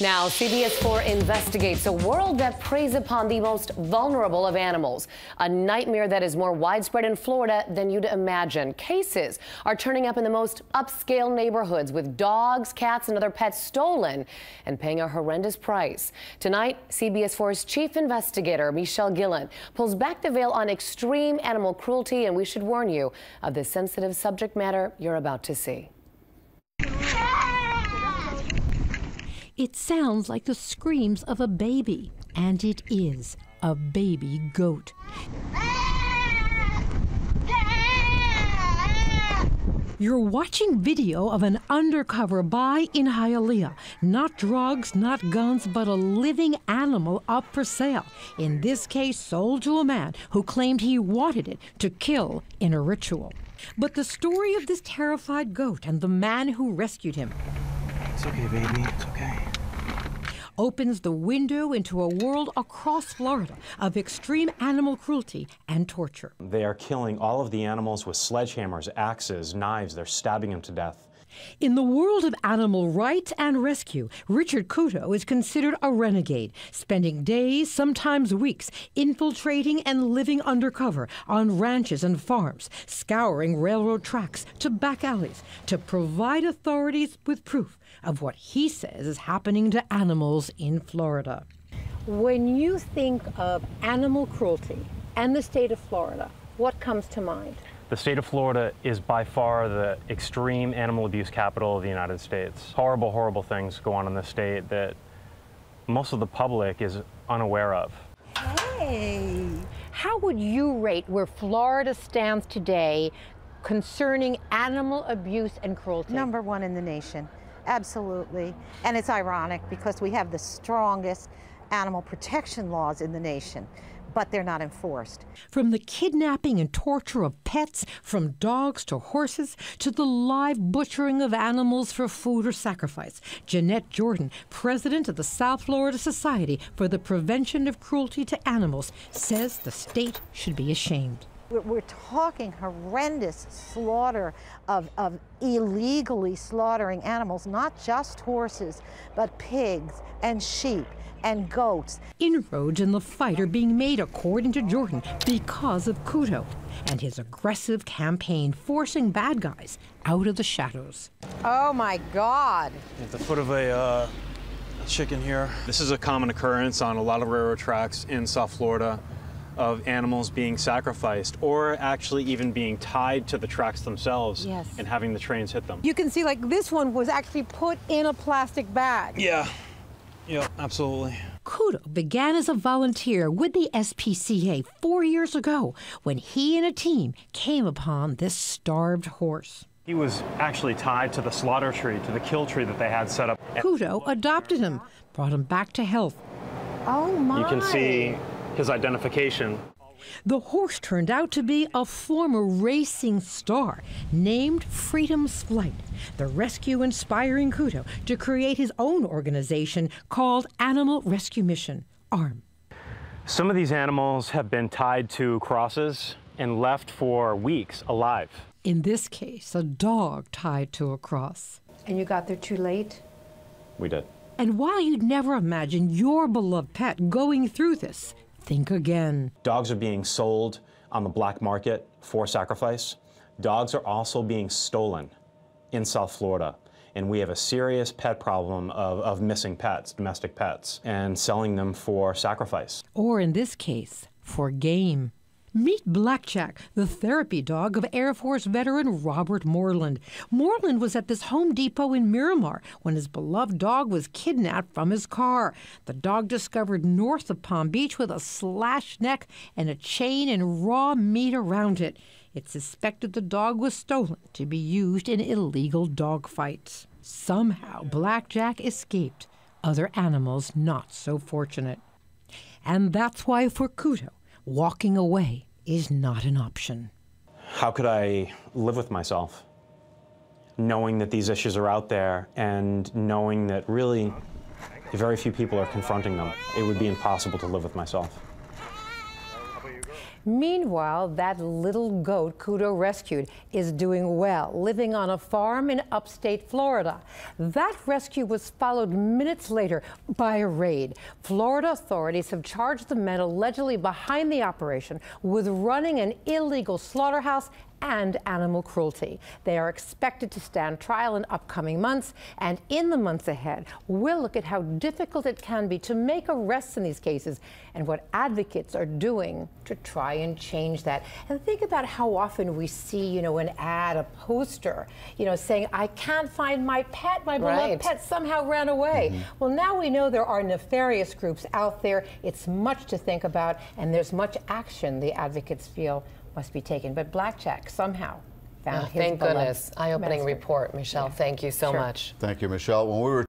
Now, CBS4 investigates a world that preys upon the most vulnerable of animals. A nightmare that is more widespread in Florida than you'd imagine. Cases are turning up in the most upscale neighborhoods with dogs, cats, and other pets stolen and paying a horrendous price. Tonight, CBS4's chief investigator, Michelle Gillen, pulls back the veil on extreme animal cruelty, and we should warn you of the sensitive subject matter you're about to see. It sounds like the screams of a baby, and it is a baby goat. You're watching video of an undercover buy in Hialeah. Not drugs, not guns, but a living animal up for sale. In this case, sold to a man who claimed he wanted it to kill in a ritual. But the story of this terrified goat and the man who rescued him. It's okay, baby. It's okay. Opens the window into a world across Florida of extreme animal cruelty and torture. They are killing all of the animals with sledgehammers, axes, knives. They're stabbing them to death. In the world of animal rights and rescue, Richard Couto is considered a renegade, spending days, sometimes weeks, infiltrating and living undercover on ranches and farms, scouring railroad tracks to back alleys to provide authorities with proof of what he says is happening to animals in Florida. When you think of animal cruelty and the state of Florida, what comes to mind? The state of Florida is by far the extreme animal abuse capital of the United States. Horrible, horrible things go on in this state that most of the public is unaware of. Hey! How would you rate where Florida stands today concerning animal abuse and cruelty? Number one in the nation, absolutely. And it's ironic because we have the strongest animal protection laws in the nation, but they're not enforced. From the kidnapping and torture of pets, from dogs to horses, to the live butchering of animals for food or sacrifice, Jeanette Jordan, president of the South Florida Society for the Prevention of Cruelty to Animals, says the state should be ashamed. We're talking horrendous slaughter of illegally slaughtering animals, not just horses, but pigs and sheep and goats. Inroads in the fight are being made, according to Jordan, because of Couto and his aggressive campaign forcing bad guys out of the shadows. Oh my God. At the foot of a chicken here. This is a common occurrence on a lot of railroad tracks in South Florida of animals being sacrificed or actually even being tied to the tracks themselves. Yes. And having the trains hit them. You can see, like, this one was actually put in a plastic bag. Yeah. Yep, absolutely. Couto began as a volunteer with the SPCA 4 years ago when he and a team came upon this starved horse. He was actually tied to the slaughter tree, to the kill tree that they had set up. Couto adopted him, brought him back to health. Oh my. You can see his identification. The horse turned out to be a former racing star named Freedom's Flight. The rescue inspiring Couto to create his own organization called Animal Rescue Mission, ARM. Some of these animals have been tied to crosses and left for weeks alive. In this case, a dog tied to a cross. And you got there too late? We did. And while you'd never imagine your beloved pet going through this, think again. Dogs are being sold on the black market for sacrifice. Dogs are also being stolen in South Florida. And we have a serious pet problem of missing pets, domestic pets, and selling them for sacrifice. Or in this case, for game. Meet Blackjack, the therapy dog of Air Force veteran Robert Moreland. Moreland was at this Home Depot in Miramar when his beloved dog was kidnapped from his car. The dog discovered north of Palm Beach with a slashed neck and a chain and raw meat around it. It's suspected the dog was stolen to be used in illegal dog fights. Somehow, Blackjack escaped. Other animals not so fortunate. And that's why for Couto, walking away is not an option. How could I live with myself, knowing that these issues are out there and knowing that really very few people are confronting them? It would be impossible to live with myself. Meanwhile, that little goat Kudo rescued is doing well, living on a farm in upstate Florida. That rescue was followed minutes later by a raid. Florida authorities have charged the men allegedly behind the operation with running an illegal slaughterhouse and animal cruelty. They are expected to stand trial in upcoming months, and in the months ahead, we'll look at how difficult it can be to make arrests in these cases and what advocates are doing to try and change that. And think about how often we see, an ad, a poster, saying, I can't find my pet, my beloved pet somehow ran away. Well, now we know there are nefarious groups out there. It's much to think about, and there's much action the advocates feel must be taken. But Blackjack somehow found his thank beloved goodness. Eye-opening master. report, Michelle. Yeah. Thank you so Sure. much. Thank you, Michelle. When we were